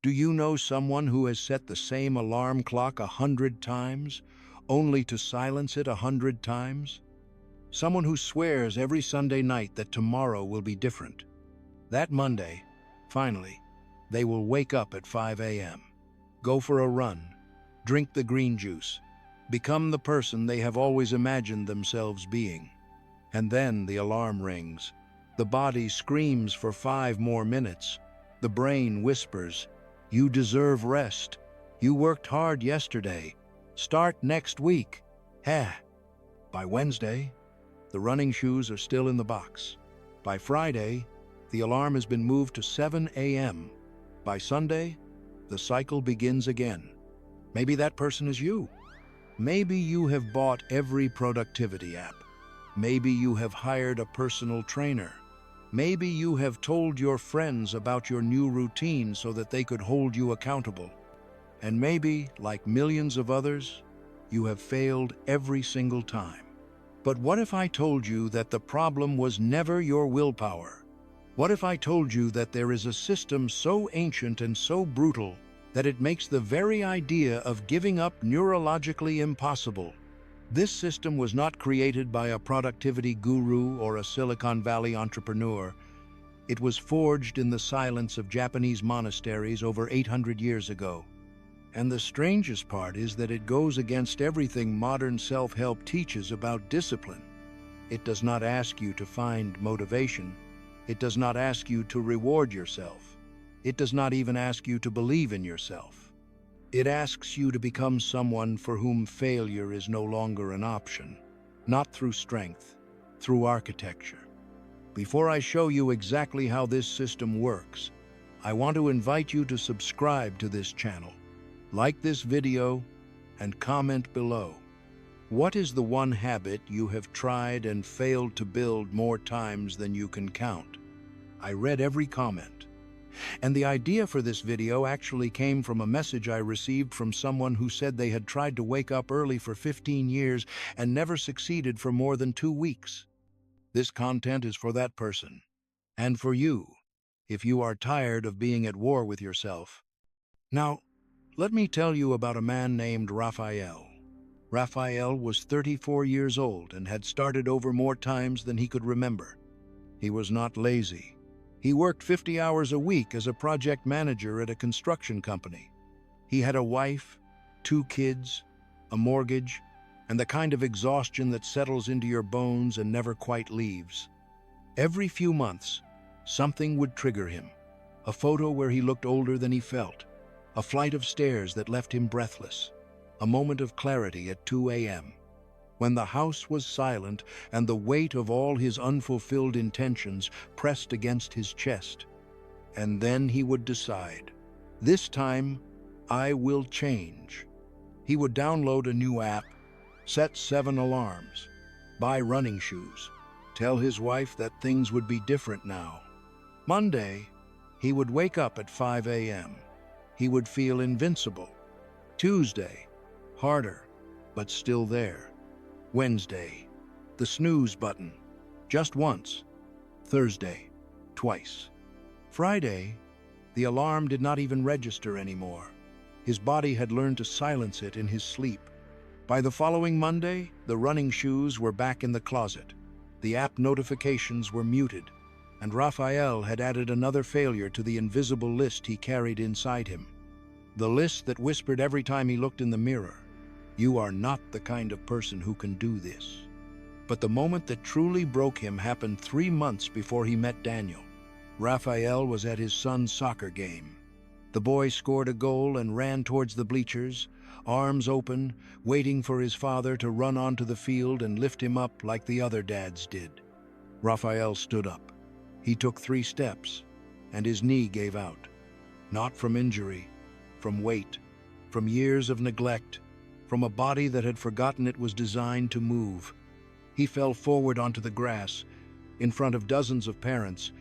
Do you know someone who has set the same alarm clock 100 times, only to silence it 100 times? Someone who swears every Sunday night that tomorrow will be different. That Monday, finally, they will wake up at 5 a.m., go for a run, drink the green juice, become the person they have always imagined themselves being. And then the alarm rings. The body screams for 5 more minutes. The brain whispers, "You deserve rest. You worked hard yesterday. Start next week." By Wednesday, the running shoes are still in the box. By Friday, the alarm has been moved to 7 a.m. By Sunday, the cycle begins again. Maybe that person is you. Maybe you have bought every productivity app. Maybe you have hired a personal trainer. Maybe you have told your friends about your new routine so that they could hold you accountable. And maybe, like millions of others, you have failed every single time. But what if I told you that the problem was never your willpower? What if I told you that there is a system so ancient and so brutal that it makes the very idea of giving up neurologically impossible? This system was not created by a productivity guru or a Silicon Valley entrepreneur. It was forged in the silence of Japanese monasteries over 800 years ago. And the strangest part is that it goes against everything modern self-help teaches about discipline. It does not ask you to find motivation. It does not ask you to reward yourself. It does not even ask you to believe in yourself. It asks you to become someone for whom failure is no longer an option, not through strength, through architecture. Before I show you exactly how this system works, I want to invite you to subscribe to this channel, like this video, and comment below. What is the one habit you have tried and failed to build more times than you can count? I read every comment. And the idea for this video actually came from a message I received from someone who said they had tried to wake up early for 15 years and never succeeded for more than 2 weeks. This content is for that person. And for you, if you are tired of being at war with yourself. Now, let me tell you about a man named Raphael. Raphael was 34 years old and had started over more times than he could remember. He was not lazy. He worked 50 hours a week as a project manager at a construction company. He had a wife, 2 kids, a mortgage, and the kind of exhaustion that settles into your bones and never quite leaves. Every few months, something would trigger him. A photo where he looked older than he felt. A flight of stairs that left him breathless. A moment of clarity at 2 a.m. when the house was silent and the weight of all his unfulfilled intentions pressed against his chest. And then he would decide, this time I will change. He would download a new app, set 7 alarms, buy running shoes, tell his wife that things would be different now. Monday, he would wake up at 5 a.m. He would feel invincible. Tuesday, harder, but still there. Wednesday, the snooze button, just once. Thursday, twice. Friday, the alarm did not even register anymore. His body had learned to silence it in his sleep. By the following Monday, the running shoes were back in the closet. The app notifications were muted, and Raphael had added another failure to the invisible list he carried inside him. The list that whispered every time he looked in the mirror, "You are not the kind of person who can do this." But the moment that truly broke him happened 3 months before he met Daniel. Raphael was at his son's soccer game. The boy scored a goal and ran towards the bleachers, arms open, waiting for his father to run onto the field and lift him up like the other dads did. Raphael stood up. He took 3 steps, and his knee gave out. Not from injury, from weight, from years of neglect, from a body that had forgotten it was designed to move. He fell forward onto the grass, in front of dozens of parents,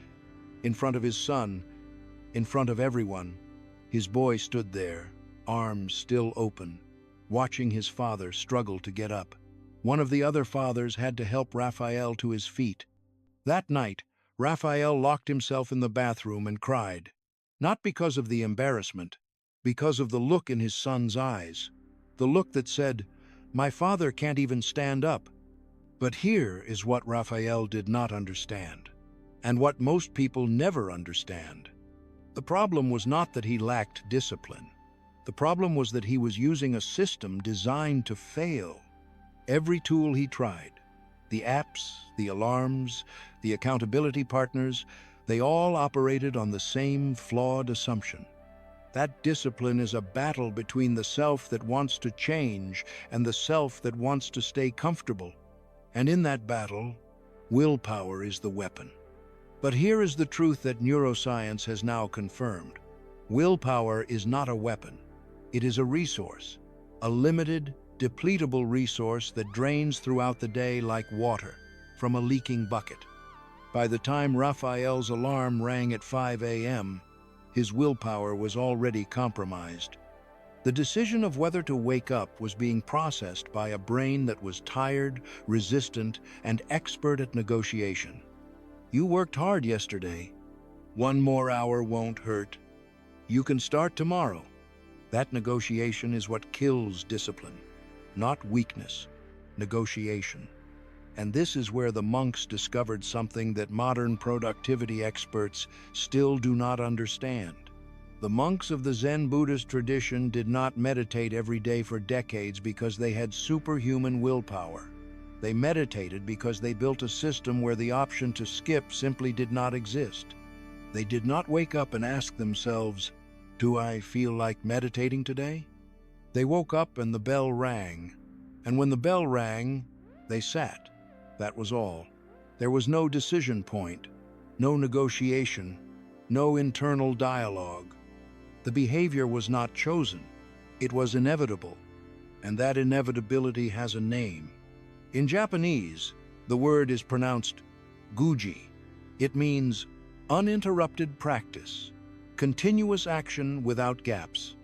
in front of his son, in front of everyone. His boy stood there, arms still open, watching his father struggle to get up. One of the other fathers had to help Raphael to his feet. That night, Raphael locked himself in the bathroom and cried. Not because of the embarrassment, because of the look in his son's eyes. The look that said, "My father can't even stand up." But here is what Raphael did not understand, and what most people never understand. The problem was not that he lacked discipline. The problem was that he was using a system designed to fail. Every tool he tried, the apps, the alarms, the accountability partners, they all operated on the same flawed assumption. That discipline is a battle between the self that wants to change and the self that wants to stay comfortable. And in that battle, willpower is the weapon. But here is the truth that neuroscience has now confirmed. Willpower is not a weapon. It is a resource, a limited, depletable resource that drains throughout the day like water from a leaking bucket. By the time Raphael's alarm rang at 5 a.m., his willpower was already compromised. The decision of whether to wake up was being processed by a brain that was tired, resistant, and expert at negotiation. You worked hard yesterday. One more hour won't hurt. You can start tomorrow. That negotiation is what kills discipline, not weakness, negotiation. And this is where the monks discovered something that modern productivity experts still do not understand. The monks of the Zen Buddhist tradition did not meditate every day for decades because they had superhuman willpower. They meditated because they built a system where the option to skip simply did not exist. They did not wake up and ask themselves, "Do I feel like meditating today?" They woke up and the bell rang. And when the bell rang, they sat. That was all. There was no decision point, no negotiation, no internal dialogue. The behavior was not chosen. It was inevitable. And that inevitability has a name. In Japanese, the word is pronounced Guoji. It means uninterrupted practice, continuous action without gaps.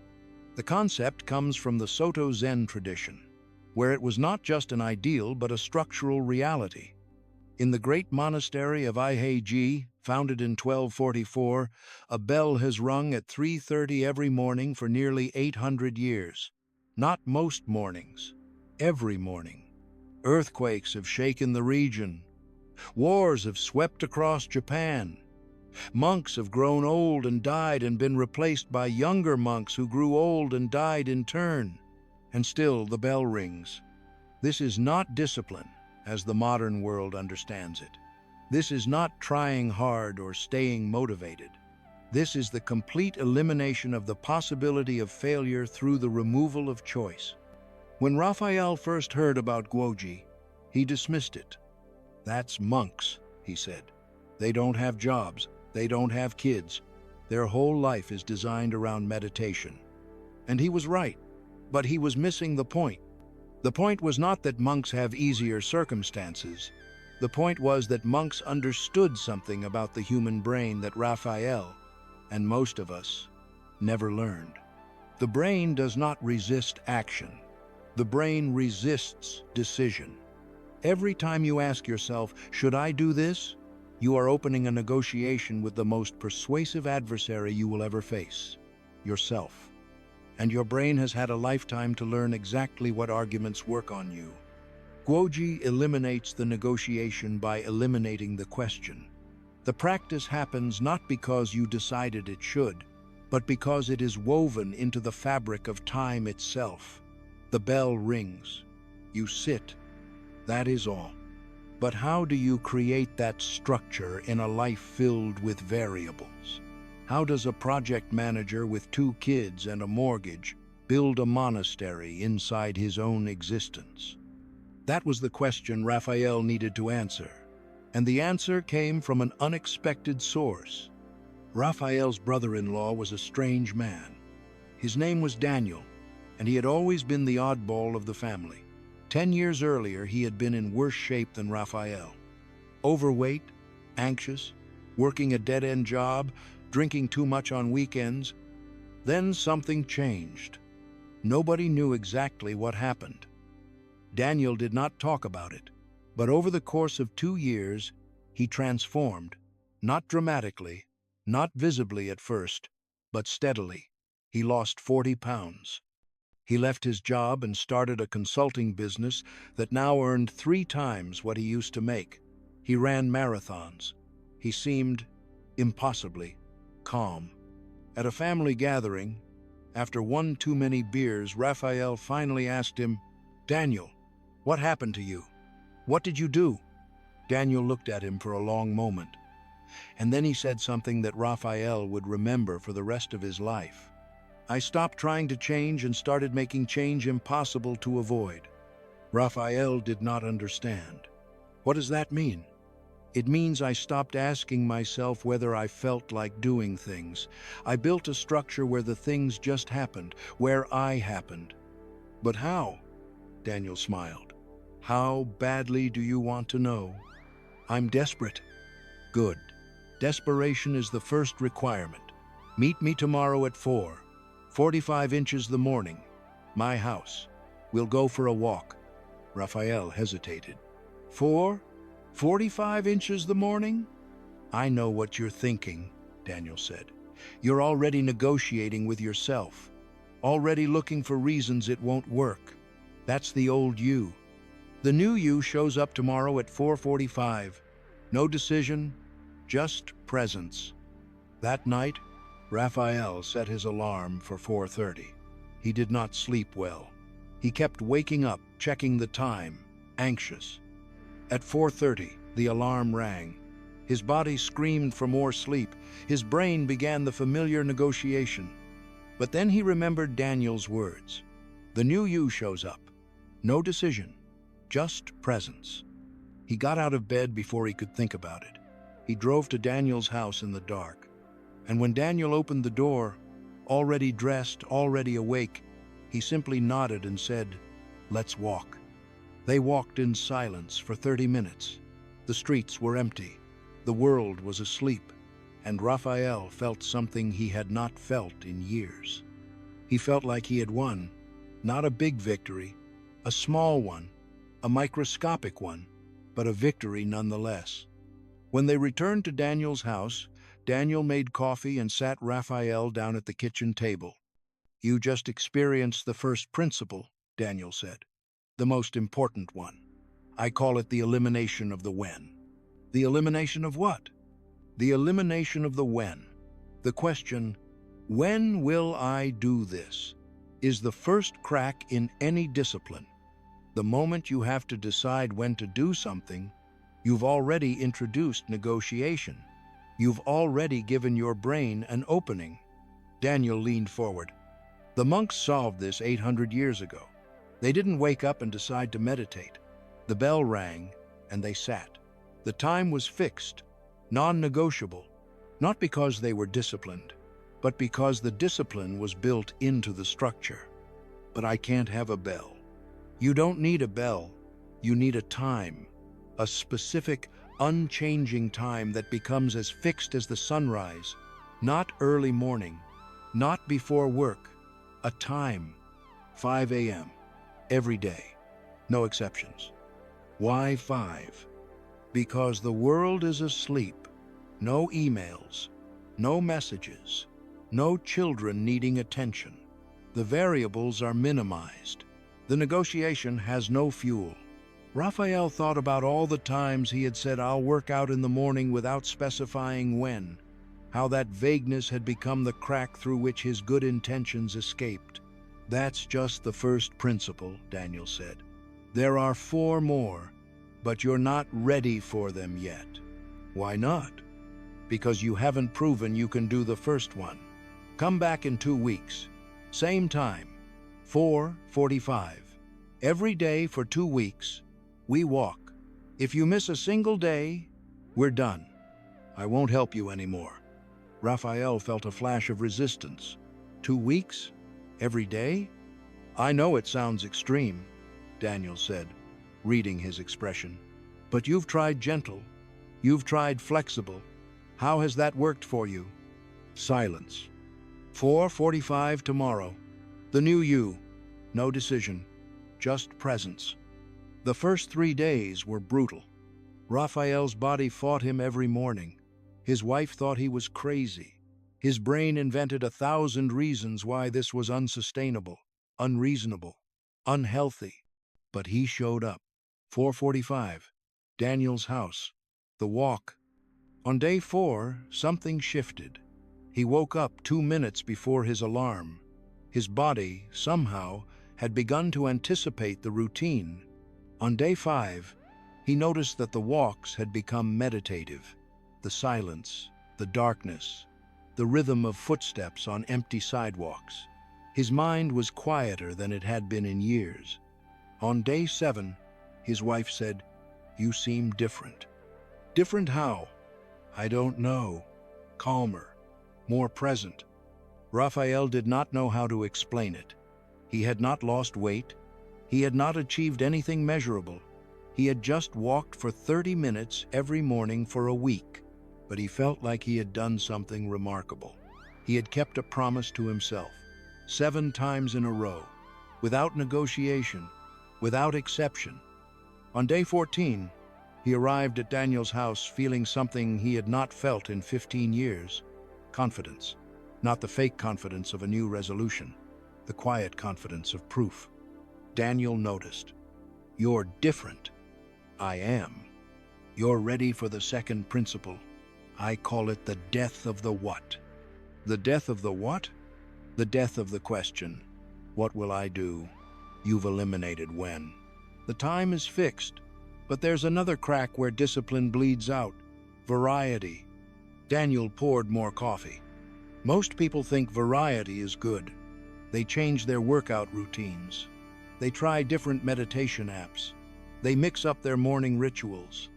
The concept comes from the Soto Zen tradition, where it was not just an ideal but a structural reality. In the great monastery of Aiheiji, founded in 1244, a bell has rung at 3:30 every morning for nearly 800 years. Not most mornings, every morning. Earthquakes have shaken the region. Wars have swept across Japan. Monks have grown old and died and been replaced by younger monks who grew old and died in turn. And still the bell rings. This is not discipline, as the modern world understands it. This is not trying hard or staying motivated. This is the complete elimination of the possibility of failure through the removal of choice. When Raphael first heard about Guoji, he dismissed it. "That's monks," he said. "They don't have jobs. They don't have kids. Their whole life is designed around meditation." And he was right. But he was missing the point. The point was not that monks have easier circumstances. The point was that monks understood something about the human brain that Raphael, and most of us, never learned. The brain does not resist action. The brain resists decision. Every time you ask yourself, "Should I do this?" you are opening a negotiation with the most persuasive adversary you will ever face, yourself. And your brain has had a lifetime to learn exactly what arguments work on you. Guoji eliminates the negotiation by eliminating the question. The practice happens not because you decided it should, but because it is woven into the fabric of time itself. The bell rings. You sit. That is all. But how do you create that structure in a life filled with variables? How does a project manager with 2 kids and a mortgage build a monastery inside his own existence? That was the question Raphael needed to answer. And the answer came from an unexpected source. Raphael's brother-in-law was a strange man. His name was Daniel, and he had always been the oddball of the family. 10 years earlier, he had been in worse shape than Raphael. Overweight, anxious, working a dead-end job, drinking too much on weekends. Then something changed. Nobody knew exactly what happened. Daniel did not talk about it, but over the course of 2 years, he transformed, not dramatically, not visibly at first, but steadily. He lost 40 pounds. He left his job and started a consulting business that now earned 3 times what he used to make. He ran marathons. He seemed impossibly calm. At a family gathering, after one too many beers, Raphael finally asked him, "Daniel, what happened to you? What did you do?" Daniel looked at him for a long moment, and then he said something that Raphael would remember for the rest of his life. "I stopped trying to change and started making change impossible to avoid." Raphael did not understand. "What does that mean?" "It means I stopped asking myself whether I felt like doing things. I built a structure where the things just happened, where I happened." "But how?" Daniel smiled. "How badly do you want to know?" "I'm desperate." "Good. Desperation is the first requirement. Meet me tomorrow at 4:45 inches the morning. My house. We'll go for a walk." Raphael hesitated. 4:45 inches the morning? "I know what you're thinking," Daniel said. "You're already negotiating with yourself, already looking for reasons it won't work. That's the old you. The new you shows up tomorrow at 4:45. No decision, just presence." That night, Raphael set his alarm for 4:30. He did not sleep well. He kept waking up, checking the time, anxious. At 4:30, the alarm rang. His body screamed for more sleep. His brain began the familiar negotiation. But then he remembered Daniel's words. The new you shows up. No decision, just presence. He got out of bed before he could think about it. He drove to Daniel's house in the dark. And when Daniel opened the door, already dressed, already awake, he simply nodded and said, "Let's walk." They walked in silence for 30 minutes. The streets were empty. The world was asleep. And Raphael felt something he had not felt in years. He felt like he had won, not a big victory, a small one, a microscopic one, but a victory nonetheless. When they returned to Daniel's house, Daniel made coffee and sat Raphael down at the kitchen table. "You just experienced the first principle," Daniel said. "The most important one. I call it the elimination of the when." "The elimination of what?" "The elimination of the when. The question, when will I do this, is the first crack in any discipline. The moment you have to decide when to do something, you've already introduced negotiation. You've already given your brain an opening." Daniel leaned forward. "The monks solved this 800 years ago. They didn't wake up and decide to meditate. The bell rang, and they sat. The time was fixed, non-negotiable, not because they were disciplined, but because the discipline was built into the structure." "But I can't have a bell." "You don't need a bell. You need a time, a specific, unchanging time that becomes as fixed as the sunrise, not early morning, not before work, a time, 5 a.m., every day, no exceptions." "Why 5? "Because the world is asleep. No emails, no messages, no children needing attention. The variables are minimized. The negotiation has no fuel." Raphael thought about all the times he had said, "I'll work out in the morning," without specifying when, how that vagueness had become the crack through which his good intentions escaped. "That's just the first principle," Daniel said. "There are 4 more, but you're not ready for them yet." "Why not?" "Because you haven't proven you can do the first one. Come back in 2 weeks. Same time, 4:45. Every day for 2 weeks, we walk. If you miss a single day, we're done. I won't help you anymore." Raphael felt a flash of resistance. 2 weeks? Every day? "I know it sounds extreme," Daniel said, reading his expression. "But you've tried gentle. You've tried flexible. How has that worked for you?" Silence. 4:45 tomorrow. The new you. No decision. Just presence. The first 3 days were brutal. Raphael's body fought him every morning. His wife thought he was crazy. His brain invented 1,000 reasons why this was unsustainable, unreasonable, unhealthy. But he showed up. 4:45, Daniel's house, the walk. On day 4, something shifted. He woke up 2 minutes before his alarm. His body, somehow, had begun to anticipate the routine. On day 5, he noticed that the walks had become meditative. The silence, the darkness, the rhythm of footsteps on empty sidewalks. His mind was quieter than it had been in years. On day 7, his wife said, "You seem different." "Different how?" "I don't know." Calmer, more present. Raphael did not know how to explain it. He had not lost weight. He had not achieved anything measurable. He had just walked for 30 minutes every morning for a week. But he felt like he had done something remarkable. He had kept a promise to himself, 7 times in a row, without negotiation, without exception. On day 14, he arrived at Daniel's house feeling something he had not felt in 15 years. Confidence. Not the fake confidence of a new resolution, the quiet confidence of proof. Daniel noticed. "You're different." "I am." "You're ready for the second principle. I call it the death of the what." The death of the what? The death of the question. What will I do? You've eliminated when. The time is fixed, but there's another crack where discipline bleeds out. Variety. Daniel poured more coffee. Most people think variety is good. They change their workout routines. They try different meditation apps. They mix up their morning rituals.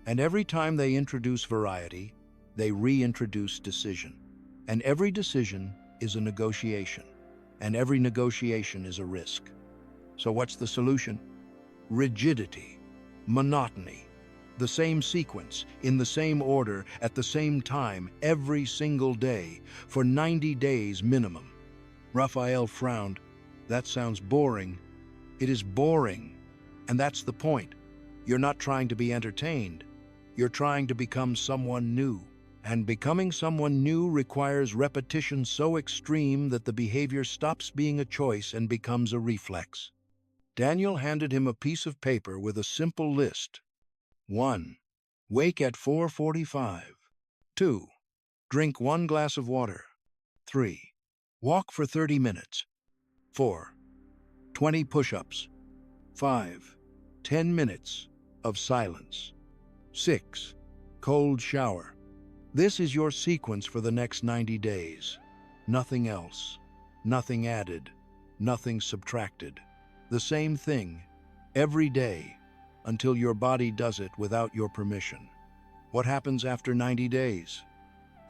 And every time they introduce variety, they reintroduce decision. And every decision is a negotiation. And every negotiation is a risk. So what's the solution? Rigidity, monotony. The same sequence, in the same order, at the same time, every single day, for 90 days minimum. Raphael frowned. That sounds boring. It is boring. And that's the point. You're not trying to be entertained. You're trying to become someone new. And becoming someone new requires repetition so extreme that the behavior stops being a choice and becomes a reflex. Daniel handed him a piece of paper with a simple list. 1. Wake at 4:45. 2. Drink 1 glass of water. 3. Walk for 30 minutes. 4. 20 push-ups. 5. 10 minutes of silence. 6. Cold shower. This is your sequence for the next 90 days. Nothing else. Nothing added. Nothing subtracted. The same thing, every day, until your body does it without your permission. What happens after 90 days?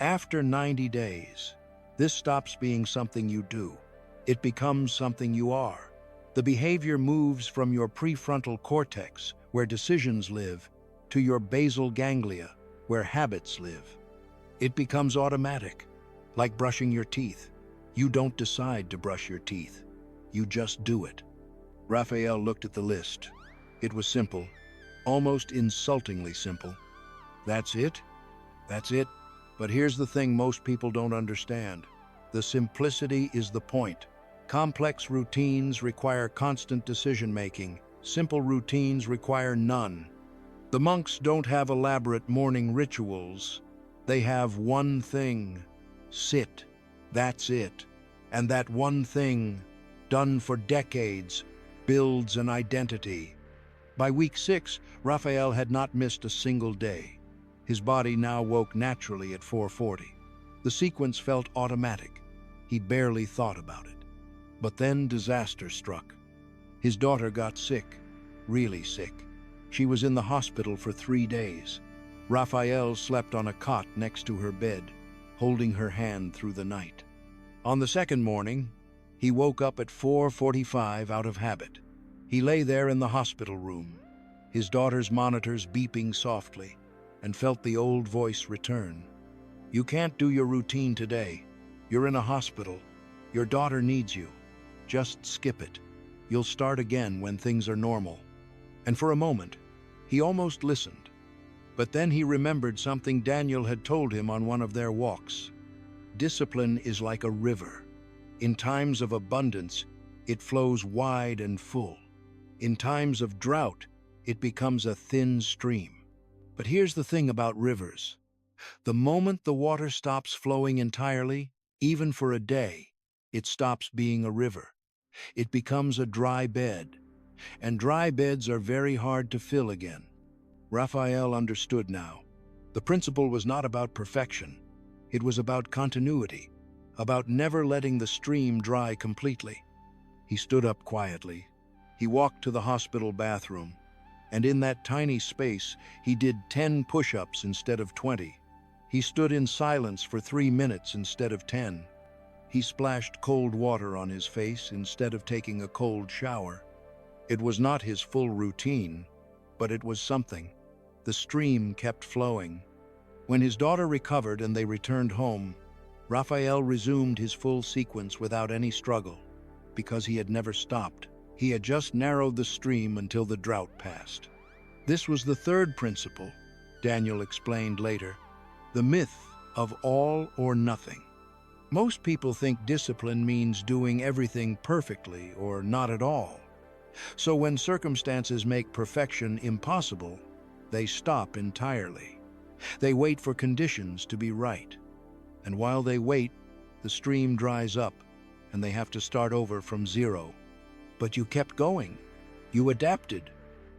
After 90 days, this stops being something you do. It becomes something you are. The behavior moves from your prefrontal cortex, where decisions live, to your basal ganglia, where habits live. It becomes automatic, like brushing your teeth. You don't decide to brush your teeth. You just do it. Raphael looked at the list. It was simple, almost insultingly simple. That's it? That's it? But here's the thing most people don't understand. The simplicity is the point. Complex routines require constant decision-making. Simple routines require none. The monks don't have elaborate morning rituals. They have one thing. Sit. That's it. And that one thing, done for decades, builds an identity. By week 6, Raphael had not missed a single day. His body now woke naturally at 4:40. The sequence felt automatic. He barely thought about it. But then disaster struck. His daughter got sick, really sick. She was in the hospital for 3 days. Raphael slept on a cot next to her bed, holding her hand through the night. On the second morning, he woke up at 4:45 out of habit. He lay there in the hospital room, his daughter's monitors beeping softly, and felt the old voice return. "You can't do your routine today. You're in a hospital. Your daughter needs you. Just skip it. You'll start again when things are normal." And for a moment, he almost listened. But then he remembered something Daniel had told him on one of their walks. Discipline is like a river. In times of abundance, it flows wide and full. In times of drought, it becomes a thin stream. But here's the thing about rivers. The moment the water stops flowing entirely, even for a day, it stops being a river. It becomes a dry bed. And dry beds are very hard to fill again. Raphael understood now. The principle was not about perfection. It was about continuity, about never letting the stream dry completely. He stood up quietly. He walked to the hospital bathroom, and in that tiny space, he did 10 push-ups instead of 20. He stood in silence for 3 minutes instead of 10. He splashed cold water on his face instead of taking a cold shower. It was not his full routine, but it was something. The stream kept flowing. When his daughter recovered and they returned home, Raphael resumed his full sequence without any struggle, because he had never stopped. He had just narrowed the stream until the drought passed. This was the third principle, Daniel explained later, the myth of all or nothing. Most people think discipline means doing everything perfectly or not at all. So when circumstances make perfection impossible, they stop entirely. They wait for conditions to be right. And while they wait, the stream dries up, and they have to start over from zero. But you kept going. You adapted.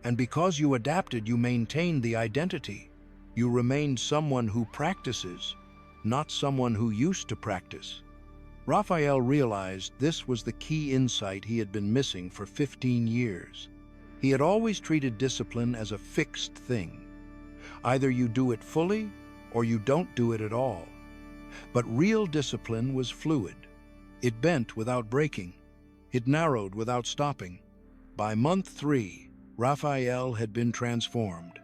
And because you adapted, you maintained the identity. You remained someone who practices, not someone who used to practice. Raphael realized this was the key insight he had been missing for 15 years. He had always treated discipline as a fixed thing. Either you do it fully, or you don't do it at all. But real discipline was fluid. It bent without breaking. It narrowed without stopping. By month 3, Raphael had been transformed.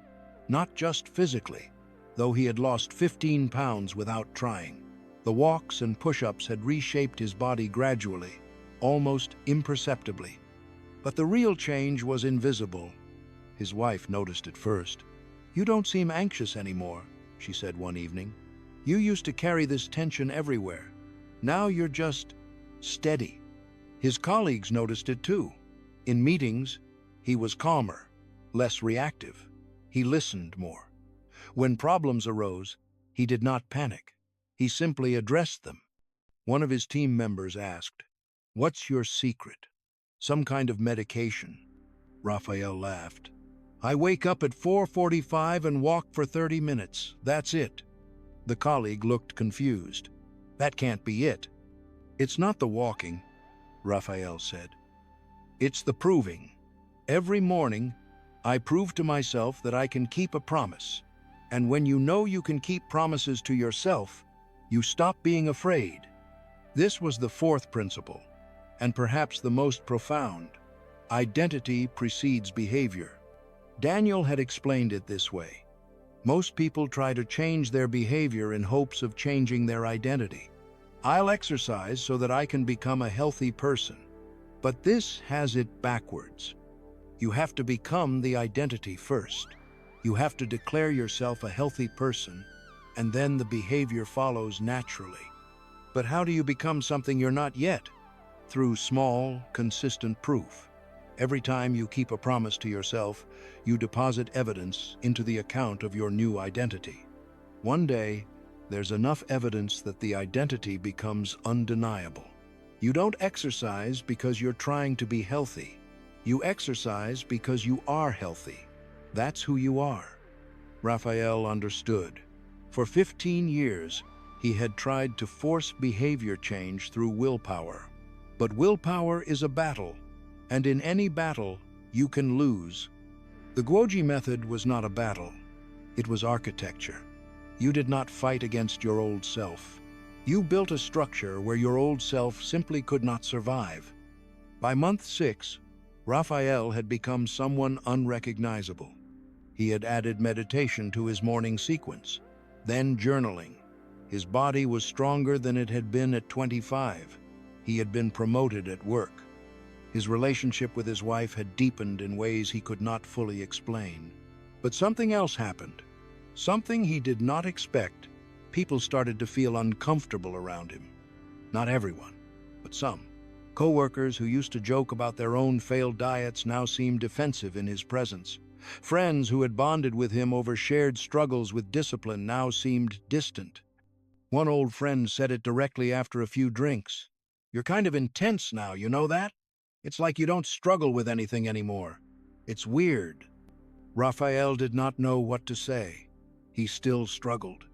Not just physically, though he had lost 15 pounds without trying. The walks and push-ups had reshaped his body gradually, almost imperceptibly. But the real change was invisible. His wife noticed it first. "You don't seem anxious anymore," she said one evening. "You used to carry this tension everywhere. Now you're just steady." His colleagues noticed it too. In meetings, he was calmer, less reactive. He listened more. When problems arose, he did not panic. He simply addressed them. One of his team members asked, "What's your secret?" "Some kind of medication." Raphael laughed. "I wake up at 4:45 and walk for 30 minutes. That's it." The colleague looked confused. "That can't be it." "It's not the walking," Raphael said. "It's the proving. Every morning, I prove to myself that I can keep a promise. And when you know you can keep promises to yourself, you stop being afraid." This was the fourth principle, and perhaps the most profound. Identity precedes behavior. Daniel had explained it this way. Most people try to change their behavior in hopes of changing their identity. "I'll exercise so that I can become a healthy person." But this has it backwards. You have to become the identity first. You have to declare yourself a healthy person, and then the behavior follows naturally. But how do you become something you're not yet? Through small, consistent proof. Every time you keep a promise to yourself, you deposit evidence into the account of your new identity. One day, there's enough evidence that the identity becomes undeniable. You don't exercise because you're trying to be healthy. You exercise because you are healthy. That's who you are. Raphael understood. For 15 years, he had tried to force behavior change through willpower. But willpower is a battle, and in any battle, you can lose. The Guoji Method was not a battle. It was architecture. You did not fight against your old self. You built a structure where your old self simply could not survive. By month 6, Raphael had become someone unrecognizable. He had added meditation to his morning sequence, then journaling. His body was stronger than it had been at 25. He had been promoted at work. His relationship with his wife had deepened in ways he could not fully explain. But something else happened. Something he did not expect, people started to feel uncomfortable around him. Not everyone, but some. Co-workers who used to joke about their own failed diets now seemed defensive in his presence. Friends who had bonded with him over shared struggles with discipline now seemed distant. One old friend said it directly after a few drinks. "You're kind of intense now, you know that? It's like you don't struggle with anything anymore. It's weird." Raphael did not know what to say. He still struggled.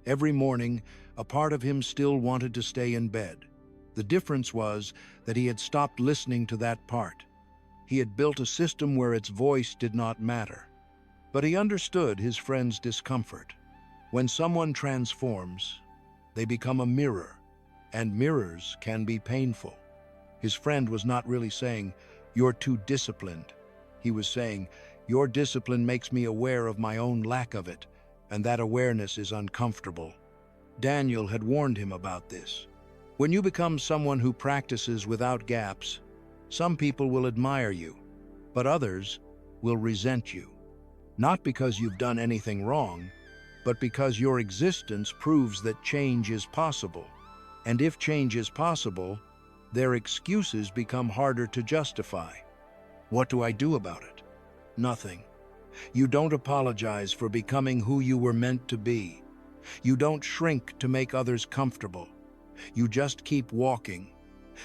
Every morning, a part of him still wanted to stay in bed. The difference was that he had stopped listening to that part. He had built a system where its voice did not matter. But he understood his friend's discomfort. When someone transforms, they become a mirror, and mirrors can be painful. His friend was not really saying, "You're too disciplined." He was saying, "Your discipline makes me aware of my own lack of it, and that awareness is uncomfortable." Daniel had warned him about this. When you become someone who practices without gaps, some people will admire you, but others will resent you. Not because you've done anything wrong, but because your existence proves that change is possible. And if change is possible, their excuses become harder to justify. What do I do about it? Nothing. You don't apologize for becoming who you were meant to be. You don't shrink to make others comfortable. You just keep walking.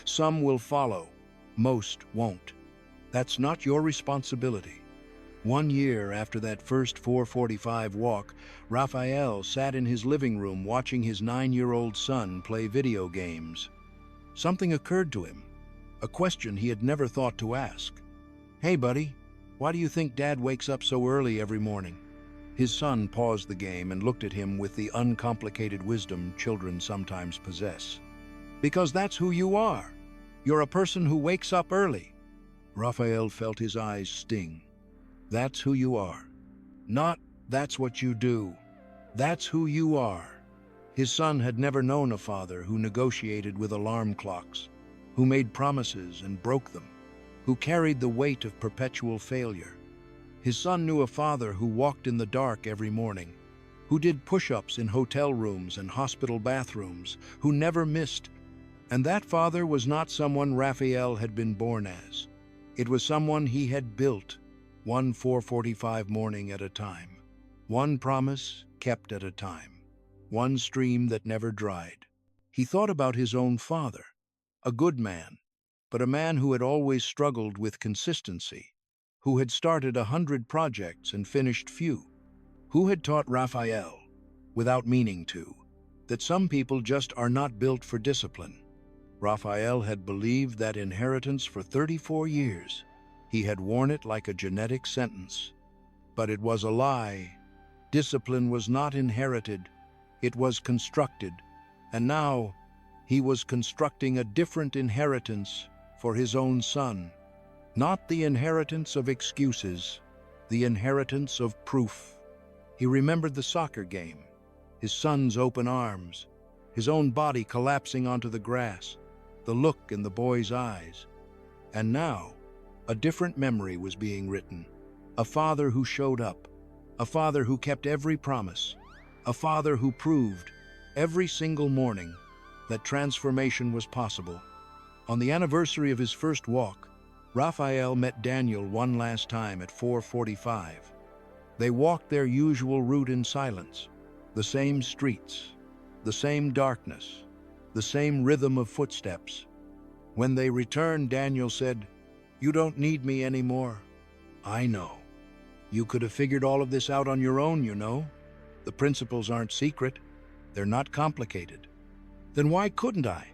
Some will follow, most won't. That's not your responsibility. 1 year after that first 4:45 walk, Raphael sat in his living room watching his 9-year-old son play video games. Something occurred to him, a question he had never thought to ask. "Hey, buddy, why do you think Dad wakes up so early every morning?" His son paused the game and looked at him with the uncomplicated wisdom children sometimes possess. "Because that's who you are. You're a person who wakes up early." Raphael felt his eyes sting. That's who you are. Not, that's what you do. That's who you are. His son had never known a father who negotiated with alarm clocks, who made promises and broke them, who carried the weight of perpetual failure. His son knew a father who walked in the dark every morning, who did push-ups in hotel rooms and hospital bathrooms, who never missed. And that father was not someone Raphael had been born as. It was someone he had built, one 4:45 morning at a time, one promise kept at a time, one stream that never dried. He thought about his own father, a good man, but a man who had always struggled with consistency, who had started 100 projects and finished few, who had taught Raphael, without meaning to, that some people just are not built for discipline. Raphael had believed that inheritance for 34 years. He had worn it like a genetic sentence. But it was a lie. Discipline was not inherited, it was constructed. And now, he was constructing a different inheritance for his own son. Not the inheritance of excuses, the inheritance of proof. He remembered the soccer game, his son's open arms, his own body collapsing onto the grass, the look in the boy's eyes. And now, a different memory was being written. A father who showed up, a father who kept every promise, a father who proved, every single morning, that transformation was possible. On the anniversary of his first walk, Raphael met Daniel one last time at 4:45. They walked their usual route in silence, the same streets, the same darkness, the same rhythm of footsteps. When they returned, Daniel said, "You don't need me anymore." "I know. You could have figured all of this out on your own, you know. The principles aren't secret. They're not complicated." "Then why couldn't I?"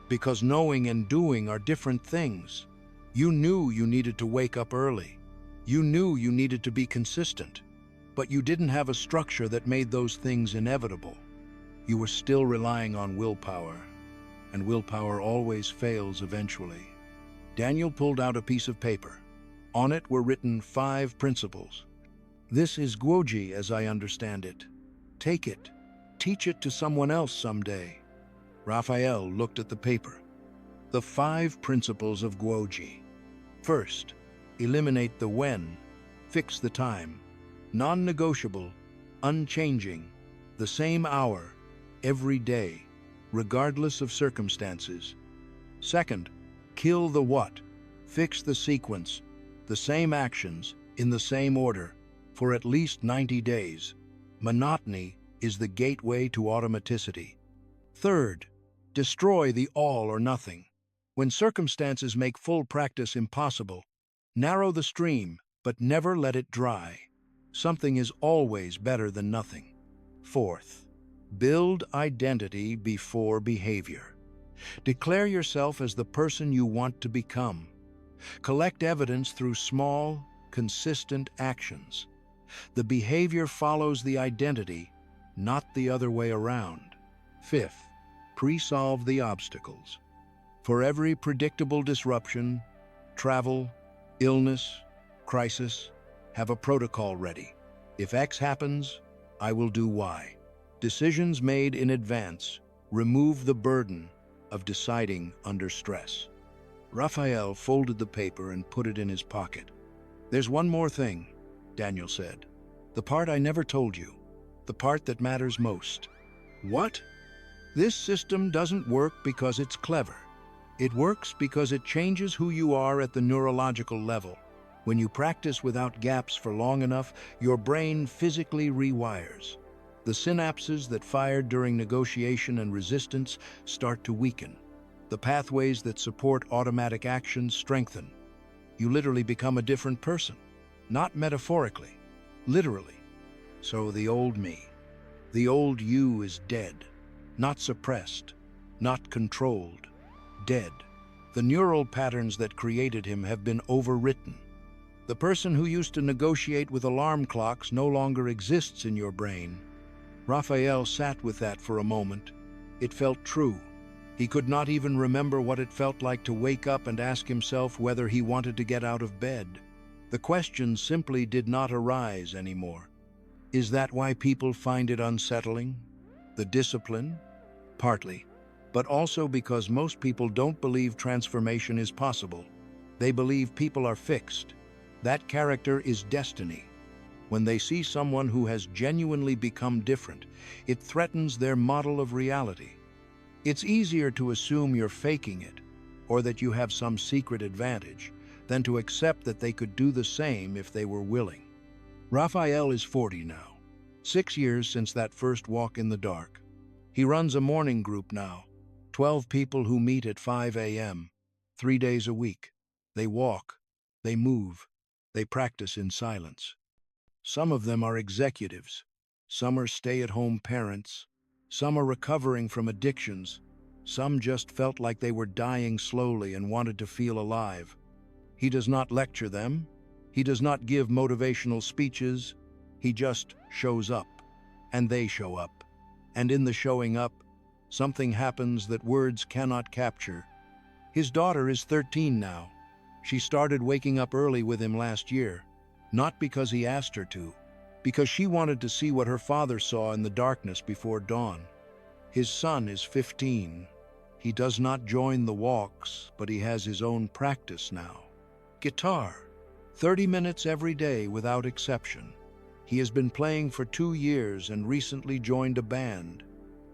"Because knowing and doing are different things. You knew you needed to wake up early. You knew you needed to be consistent. But you didn't have a structure that made those things inevitable. You were still relying on willpower, and willpower always fails eventually." Daniel pulled out a piece of paper. On it were written 5 principles. "This is Guoji as I understand it. Take it. Teach it to someone else someday." Raphael looked at the paper. The 5 principles of Guoji. First, eliminate the when. Fix the time. Non-negotiable, unchanging, the same hour, every day, regardless of circumstances. Second, kill the what. Fix the sequence, the same actions, in the same order, for at least 90 days. Monotony is the gateway to automaticity. Third, destroy the all or nothing. When circumstances make full practice impossible, narrow the stream, but never let it dry. Something is always better than nothing. Fourth, build identity before behavior. Declare yourself as the person you want to become. Collect evidence through small, consistent actions. The behavior follows the identity, not the other way around. Fifth, pre-solve the obstacles. For every predictable disruption, travel, illness, crisis, have a protocol ready. If X happens, I will do Y. Decisions made in advance remove the burden of deciding under stress. Raphael folded the paper and put it in his pocket. "There's one more thing," Daniel said. "The part I never told you. The part that matters most." "What?" "This system doesn't work because it's clever. It works because it changes who you are at the neurological level. When you practice without gaps for long enough, your brain physically rewires. The synapses that fired during negotiation and resistance start to weaken. The pathways that support automatic action strengthen. You literally become a different person, not metaphorically, literally. So the old me, the old you is dead, not suppressed, not controlled, dead. The neural patterns that created him have been overwritten. The person who used to negotiate with alarm clocks no longer exists in your brain." Raphael sat with that for a moment. It felt true. He could not even remember what it felt like to wake up and ask himself whether he wanted to get out of bed. The question simply did not arise anymore. Is that why people find it unsettling? The discipline? Partly. But also because most people don't believe transformation is possible. They believe people are fixed. That character is destiny. When they see someone who has genuinely become different, it threatens their model of reality. It's easier to assume you're faking it, or that you have some secret advantage, than to accept that they could do the same if they were willing. Raphael is 40 now, 6 years since that first walk in the dark. He runs a morning group now, 12 people who meet at 5 a.m., 3 days a week. They walk, they move, they practice in silence. Some of them are executives, some are stay-at-home parents, some are recovering from addictions, some just felt like they were dying slowly and wanted to feel alive. He does not lecture them, he does not give motivational speeches, he just shows up, and they show up. And in the showing up, something happens that words cannot capture. His daughter is 13 now. She started waking up early with him last year, not because he asked her to, because she wanted to see what her father saw in the darkness before dawn. His son is 15. He does not join the walks, but he has his own practice now. Guitar, 30 minutes every day without exception. He has been playing for 2 years and recently joined a band.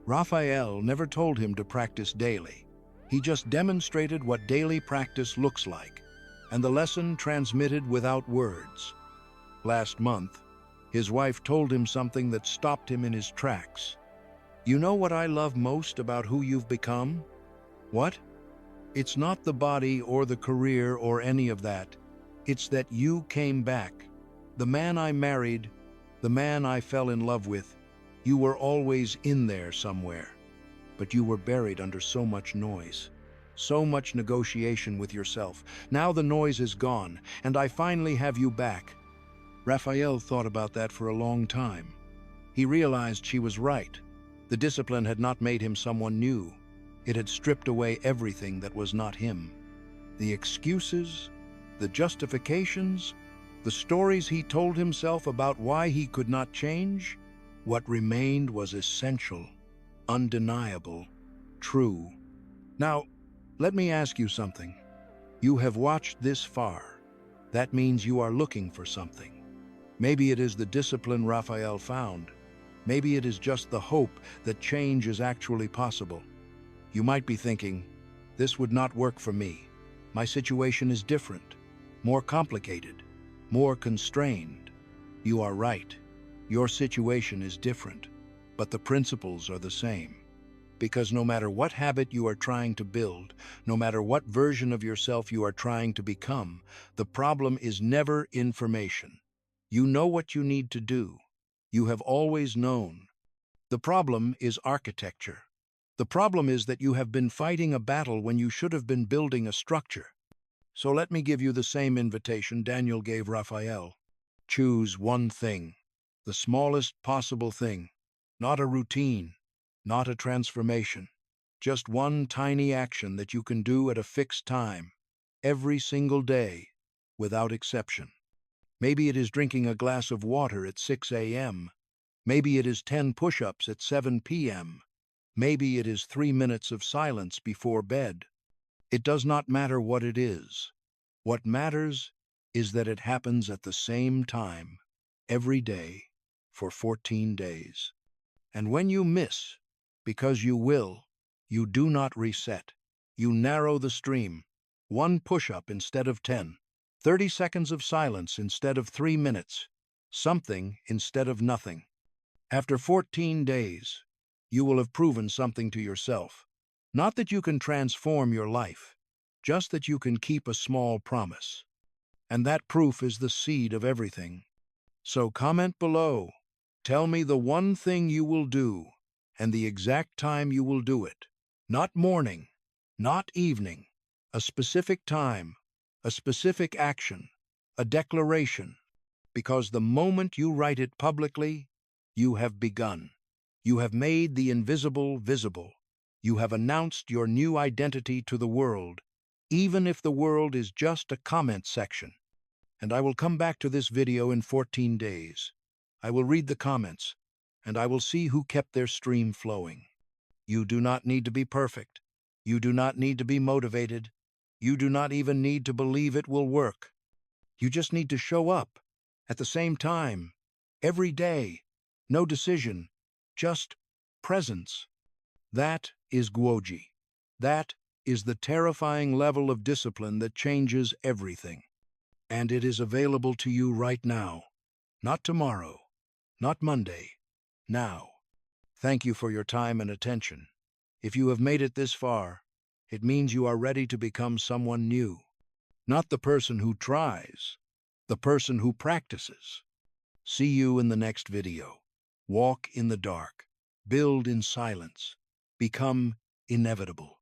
Raphael never told him to practice daily. He just demonstrated what daily practice looks like, and the lesson transmitted without words. Last month, his wife told him something that stopped him in his tracks. "You know what I love most about who you've become?" "What?" "It's not the body or the career or any of that. It's that you came back. The man I married, the man I fell in love with, you were always in there somewhere. But you were buried under so much noise. So much negotiation with yourself. Now the noise is gone, and I finally have you back." Raphael thought about that for a long time. He realized she was right. The discipline had not made him someone new. It had stripped away everything that was not him. The excuses, the justifications, the stories he told himself about why he could not change. What remained was essential, undeniable, true. Now, let me ask you something. You have watched this far. That means you are looking for something. Maybe it is the discipline Raphael found. Maybe it is just the hope that change is actually possible. You might be thinking, this would not work for me. My situation is different, more complicated, more constrained. You are right. Your situation is different, but the principles are the same. Because no matter what habit you are trying to build, no matter what version of yourself you are trying to become, the problem is never information. You know what you need to do. You have always known. The problem is architecture. The problem is that you have been fighting a battle when you should have been building a structure. So let me give you the same invitation Daniel gave Raphael. Choose one thing, the smallest possible thing, not a routine, not a transformation, just one tiny action that you can do at a fixed time, every single day, without exception. Maybe it is drinking a glass of water at 6 a.m. Maybe it is 10 push-ups at 7 p.m. Maybe it is 3 minutes of silence before bed. It does not matter what it is. What matters is that it happens at the same time, every day, for 14 days. And when you miss, because you will, you do not reset. You narrow the stream. 1 push-up instead of 10. 30 seconds of silence instead of 3 minutes. Something instead of nothing. After 14 days, you will have proven something to yourself. Not that you can transform your life, just that you can keep a small promise. And that proof is the seed of everything. So comment below. Tell me the one thing you will do and the exact time you will do it. Not morning, not evening. A specific time, a specific action, a declaration. Because the moment you write it publicly, you have begun. You have made the invisible visible. You have announced your new identity to the world, even if the world is just a comment section. And I will come back to this video in 14 days. I will read the comments, and I will see who kept their stream flowing. You do not need to be perfect. You do not need to be motivated. You do not even need to believe it will work. You just need to show up at the same time, every day. No decision, just presence. That is Guoji. That is the terrifying level of discipline that changes everything. And it is available to you right now. Not tomorrow, not Monday, now. Thank you for your time and attention. If you have made it this far, it means you are ready to become someone new. Not the person who tries, the person who practices. See you in the next video. Walk in the dark. Build in silence. Become inevitable.